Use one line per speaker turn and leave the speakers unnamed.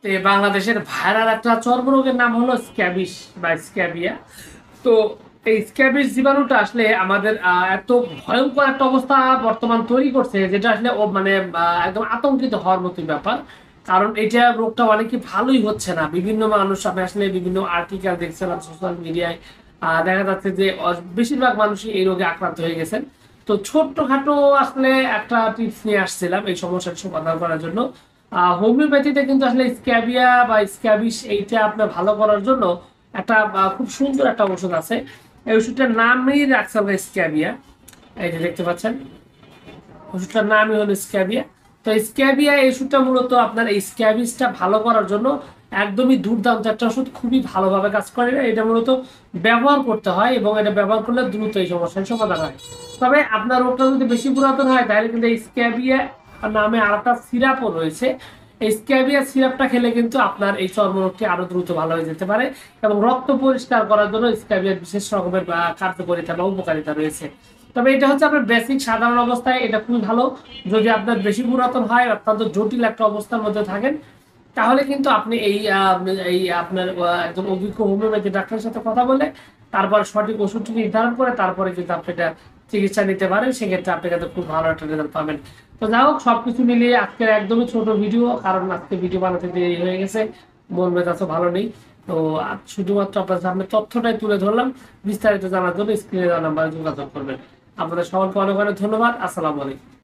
বাংলাদেশের ভাইরাল একটা চর্মরোগের নাম হলো স্ক্যাবিস বা স্ক্যাবিয়া। তো এই স্ক্যাবিস জীবাণুটা আসলে আমাদের এত ভয়ঙ্কর একটা অবস্থা বর্তমান তৈরি করছে, যেটা আসলে ও মানে একদম আতঙ্কিত হওয়ার মতো ব্যাপার। কারণ এটা রোগটা অনেক ভালোই হচ্ছে না। বিভিন্ন মানুষ, আমি আসলে বিভিন্ন আর্টিকেল দেখছিলাম সোশ্যাল মিডিয়ায়, দেখা যাচ্ছে যে বেশিরভাগ মানুষই এই রোগে আক্রান্ত হয়ে গেছেন। তো ছোট্টখাটো আসলে একটা টিপস নিয়ে আসছিলাম এই সমস্যার সমাধান করার জন্য। হোমিওপ্যাথিতে কিন্তু আসলে স্ক্যাবিয়া বা স্ক্যাবিস এইটা আপনার ভালো করার জন্য একটা খুব সুন্দর একটা ওষুধ আছে। এই ওষুধটার নামই রাখছে আমরা স্ক্যাবিয়া। এই যে দেখতে পাচ্ছেন, ওষুধটার নামই হলো স্ক্যাবিয়া। তো স্ক্যাবিয়া এই ওষুধটা মূলত আপনার এই স্ক্যাবিসটা ভালো করার জন্য একদমই দুর্দান্ত একটা ওষুধ, খুবই ভালোভাবে কাজ করে। এটা মূলত ব্যবহার করতে হয় এবং এটা ব্যবহার করলে দ্রুত এই সমস্যার সমাধান হয়। তবে আপনার রোগটা যদি বেশি পুরাতন হয় তাহলে কিন্তু এই স্ক্যাবিয়া নামে আরেকটা সিরাপও রয়েছে। এই স্ক্যাবিয়া সিরাপটা খেলে কিন্তু আপনার এই চর্মরোগটি আরো দ্রুত ভালো হয়ে যেতে পারে এবং রক্ত পরিষ্কার করার জন্য স্ক্যাবিয়ার বিশেষ রকমের কার্যকারিতা বা উপকারিতা রয়েছে। তবে এটা হচ্ছে আপনার বেসিক সাধারণ অবস্থায় এটা খুবই ভালো। যদি আপনার বেশি পুরাতন হয়, অত্যন্ত জটিল একটা অবস্থার মধ্যে থাকেন, তাহলে কিন্তু আপনি এই আপনার একজন অভিজ্ঞ হোমিওপ্যাথি ডাক্তারের সাথে কথা বলে তারপর সঠিক ওষুধটি নির্ধারণ করে তারপরে কিন্তু আপনি এটা চিকিৎসা নিতে পারেন। সেক্ষেত্রে আপনি কিন্তু খুব ভালো একটা রেজাল্ট পাবেন। তো যাই হোক, সবকিছু মিলিয়ে আজকের একদমই ছোট ভিডিও, কারণ আজকে ভিডিও বানাতে দেরি হয়ে গেছে, মন মেজাজও ভালো নেই। তো শুধুমাত্র আপনার সামনে তথ্যটাই তুলে ধরলাম। বিস্তারিত জানার জন্য স্ক্রিনে দেওয়া নাম্বারে যোগাযোগ করবেন। আপনাদের সকলকে অনেক অনেক ধন্যবাদ। আসসালামু আলাইকুম।